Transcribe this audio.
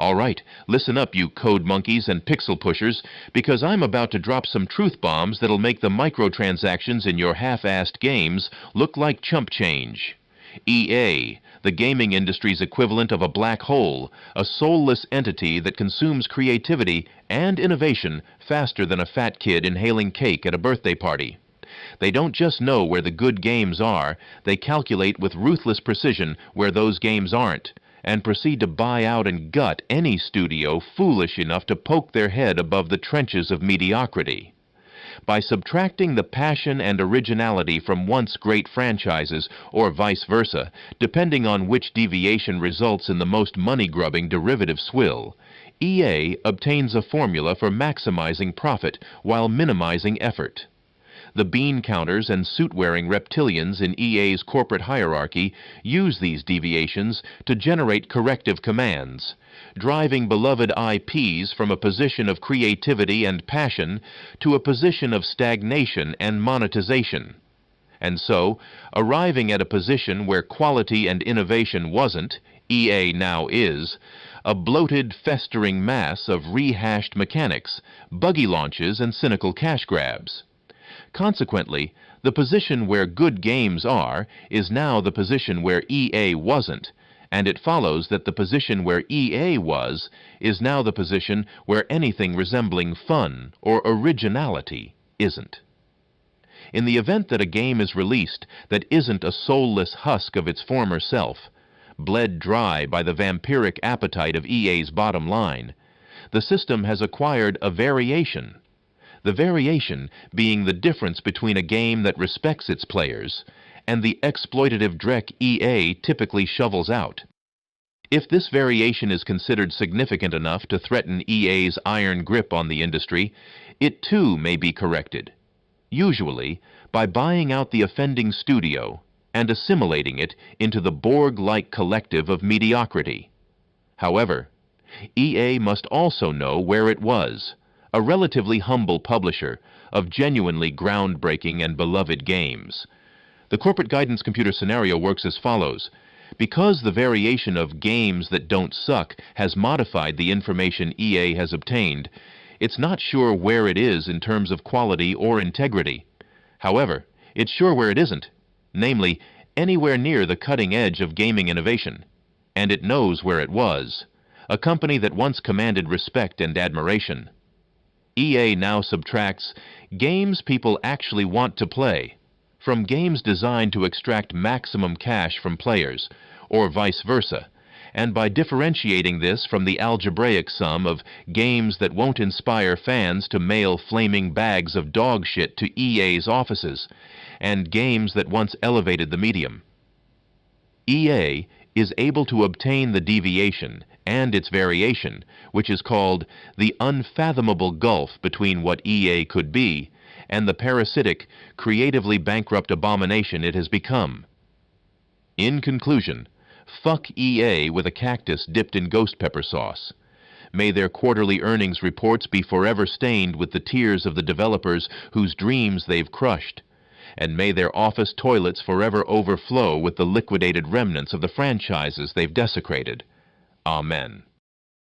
All right, listen up, you code monkeys and pixel pushers, because I'm about to drop some truth bombs that'll make the microtransactions in your half-assed games look like chump change. EA, the gaming industry's equivalent of a black hole, a soulless entity that consumes creativity and innovation faster than a fat kid inhaling cake at a birthday party. They don't just know where the good games are, they calculate with ruthless precision where those games aren't, and proceed to buy out and gut any studio foolish enough to poke their head above the trenches of mediocrity. By subtracting the passion and originality from once great franchises, or vice versa, depending on which deviation results in the most money-grubbing derivative swill, EA obtains a formula for maximizing profit while minimizing effort. The bean counters and suit-wearing reptilians in EA's corporate hierarchy use these deviations to generate corrective commands, driving beloved IPs from a position of creativity and passion to a position of stagnation and monetization. And so, arriving at a position where quality and innovation wasn't, EA now is, a bloated, festering mass of rehashed mechanics, buggy launches, and cynical cash grabs. Consequently, the position where good games are is now the position where EA wasn't, and it follows that the position where EA was is now the position where anything resembling fun or originality isn't. In the event that a game is released that isn't a soulless husk of its former self, bled dry by the vampiric appetite of EA's bottom line, the system has acquired a variation. The variation being the difference between a game that respects its players and the exploitative dreck EA typically shovels out. If this variation is considered significant enough to threaten EA's iron grip on the industry, it too may be corrected, usually by buying out the offending studio and assimilating it into the Borg-like collective of mediocrity. However, EA must also know where it was, a relatively humble publisher of genuinely groundbreaking and beloved games. The corporate guidance computer scenario works as follows. Because the variation of games that don't suck has modified the information EA has obtained, it's not sure where it is in terms of quality or integrity. However, it's sure where it isn't, namely, anywhere near the cutting edge of gaming innovation. And it knows where it was, a company that once commanded respect and admiration. EA now subtracts games people actually want to play from games designed to extract maximum cash from players, or vice versa, and by differentiating this from the algebraic sum of games that won't inspire fans to mail flaming bags of dog shit to EA's offices, and games that once elevated the medium. EA is able to obtain the deviation and its variation, which is called the unfathomable gulf between what EA could be and the parasitic, creatively bankrupt abomination it has become. In conclusion, fuck EA with a cactus dipped in ghost pepper sauce. May their quarterly earnings reports be forever stained with the tears of the developers whose dreams they've crushed, and may their office toilets forever overflow with the liquidated remnants of the franchises they've desecrated. Amen.